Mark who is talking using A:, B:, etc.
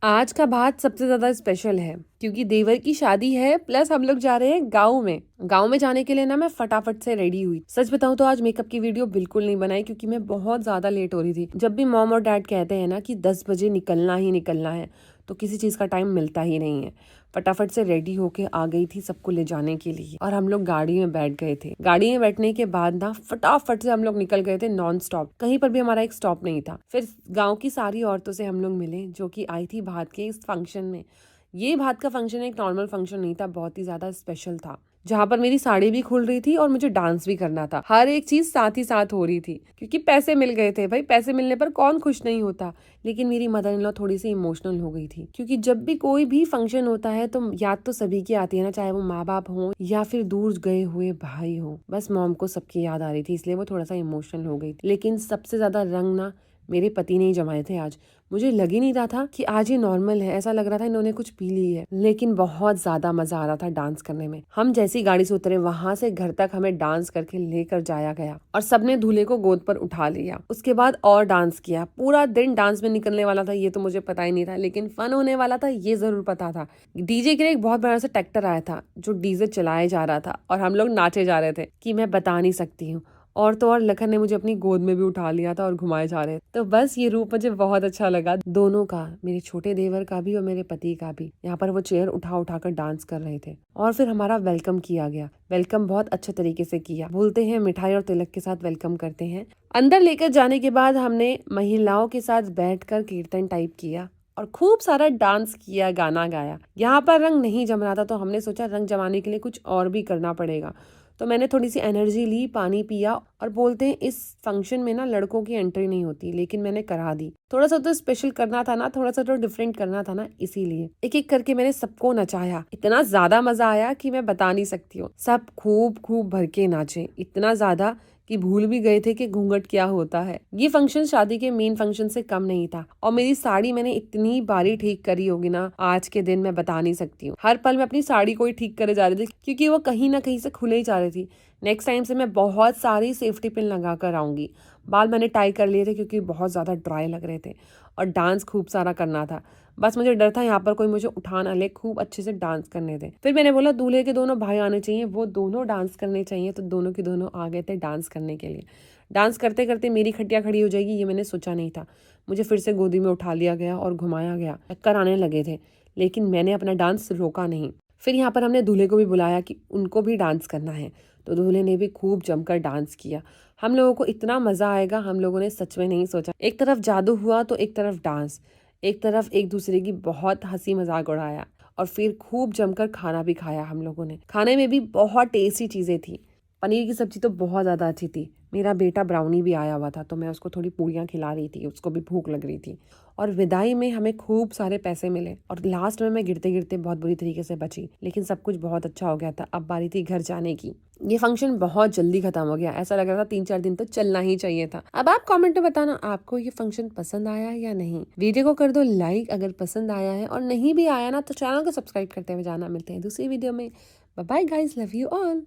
A: आज का भात सबसे ज्यादा स्पेशल है क्योंकि देवर की शादी है, प्लस हम लोग जा रहे हैं गाँव में। गाँव में जाने के लिए ना मैं फटाफट से रेडी हुई। सच बताऊं तो आज मेकअप की वीडियो बिल्कुल नहीं बनाई क्योंकि मैं बहुत ज्यादा लेट हो रही थी। जब भी मॉम और डैड कहते हैं ना कि 10 बजे निकलना ही निकलना है, तो किसी चीज का टाइम मिलता ही नहीं है। फटाफट से रेडी होके आ गई थी सबको ले जाने के लिए, और हम लोग गाड़ी में बैठ गए थे। गाड़ी में बैठने के बाद ना फटाफट से हम लोग निकल गए थे नॉन स्टॉप। कहीं पर भी हमारा एक स्टॉप नहीं था। फिर गांव की सारी औरतों से हम लोग मिले जो कि आई थी भात के इस फंक्शन में। ये भात का फंक्शन एक नॉर्मल फंक्शन नहीं था, बहुत ही ज्यादा स्पेशल था, जहाँ पर मेरी साड़ी भी खुल रही थी और मुझे डांस भी करना था। हर एक चीज साथ ही साथ हो रही थी क्योंकि पैसे मिल गए थे। भाई पैसे मिलने पर कौन खुश नहीं होता। लेकिन मेरी मदर इन लॉ थोड़ी सी इमोशनल हो गई थी क्योंकि जब भी कोई भी फंक्शन होता है तो याद तो सभी की आती है ना, चाहे वो माँ बाप हो या फिर दूर गए हुए भाई हो। बस मॉम को सबकी याद आ रही थी, इसलिए वो थोड़ा सा इमोशनल हो गई थी। लेकिन सबसे ज्यादा रंग ना मेरे पति ने ही जमाए थे आज। मुझे लग ही नहीं रहा था कि आज ये नॉर्मल है, ऐसा लग रहा था इन्होंने कुछ पी ली है। लेकिन बहुत ज्यादा मजा आ रहा था डांस करने में। हम जैसी गाड़ी से उतरे वहां से घर तक हमें डांस करके लेकर जाया गया और सबने दूल्हे को गोद पर उठा लिया। उसके बाद और डांस किया। पूरा दिन डांस में निकलने वाला था ये तो मुझे पता ही नहीं था, लेकिन फन होने वाला था ये जरूर पता था। डीजे के लिए एक बहुत बड़ा सा ट्रैक्टर आया था जो डीजे चलाए जा रहा था और हम लोग नाचे जा रहे थे कि मैं बता नहीं सकती हूँ। और तो और लखन ने मुझे अपनी गोद में भी उठा लिया था और घुमाए जा रहे। तो बस ये रूप मुझे बहुत अच्छा लगा दोनों का, मेरे छोटे देवर का भी और मेरे पति का भी। यहाँ पर वो चेयर उठा उठा कर डांस कर रहे थे और फिर हमारा वेलकम किया गया। वेलकम बहुत अच्छे तरीके से किया। बोलते हैं मिठाई और तिलक के साथ वेलकम करते हैं। अंदर लेकर जाने के बाद हमने महिलाओं के साथ बैठकर कीर्तन टाइप किया और खूब सारा डांस किया, गाना गाया। यहाँ पर रंग नहीं जम रहा था तो हमने सोचा रंग जमाने के लिए कुछ और भी करना पड़ेगा। तो मैंने थोड़ी सी एनर्जी ली, पानी पिया। और बोलते हैं इस फंक्शन में ना लड़कों की एंट्री नहीं होती, लेकिन मैंने करा दी। थोड़ा सा तो स्पेशल करना था ना, थोड़ा सा तो डिफरेंट करना था ना, इसीलिए एक एक करके मैंने सबको नचाया। इतना ज्यादा मजा आया कि मैं बता नहीं सकती हूँ। सब खूब खूब भर के नाचे, इतना ज्यादा कि भूल भी गए थे कि घूंघट क्या होता है। ये फंक्शन शादी के मेन फंक्शन से कम नहीं था। और मेरी साड़ी मैंने इतनी बारी ठीक करी होगी ना आज के दिन, मैं बता नहीं सकती हूँ। हर पल मैं अपनी साड़ी को ही ठीक करे जा रही थी क्योंकि वो कहीं ना कहीं से खुले ही जा रही थी। नेक्स्ट टाइम से मैं बहुत सारी सेफ्टी पिन लगा कर आऊंगी। बाल मैंने टाई कर लिए थे क्योंकि बहुत ज्यादा ड्राई लग रहे थे और डांस खूब सारा करना था। बस मुझे डर था यहाँ पर कोई मुझे उठा ना ले, खूब अच्छे से डांस करने थे। फिर मैंने बोला दूल्हे के दोनों भाई आने चाहिए, वो दोनों डांस करने चाहिए, तो दोनों के दोनों आ गए थे डांस करने के लिए। डांस करते करते मेरी खटिया खड़ी हो जाएगी ये मैंने सोचा नहीं था। मुझे फिर से गोदी में उठा लिया गया और घुमाया गया। चक्कर आने लगे थे लेकिन मैंने अपना डांस रोका नहीं। फिर यहाँ पर हमने दूल्हे को भी बुलाया कि उनको भी डांस करना है, तो दूल्हे ने भी खूब जमकर डांस किया। हम लोगों को इतना मजा आएगा हम लोगों ने सच में नहीं सोचा। एक तरफ जादू हुआ तो एक तरफ डांस, एक तरफ एक दूसरे की बहुत हंसी मजाक उड़ाया और फिर खूब जमकर खाना भी खाया हम लोगों ने। खाने में भी बहुत टेस्टी चीजें थी। पनीर की सब्जी तो बहुत ज्यादा अच्छी थी। मेरा बेटा ब्राउनी भी आया हुआ था तो मैं उसको थोड़ी पूड़ियाँ खिला रही थी, उसको भी भूख लग रही थी। और विदाई में हमें खूब सारे पैसे मिले और लास्ट में मैं गिरते गिरते बहुत बुरी तरीके से बची, लेकिन सब कुछ बहुत अच्छा हो गया था। अब बारी थी घर जाने की। ये फंक्शन बहुत जल्दी खत्म हो गया, ऐसा लग रहा था 3-4 दिन तो चलना ही चाहिए था। अब आप कमेंट में बताना आपको ये फंक्शन पसंद आया या नहीं। वीडियो को कर दो लाइक अगर पसंद आया है, और नहीं भी आया ना तो चैनल को सब्सक्राइब करते हुए जाना। मिलते हैं दूसरी वीडियो में। Bye bye guys, love you all.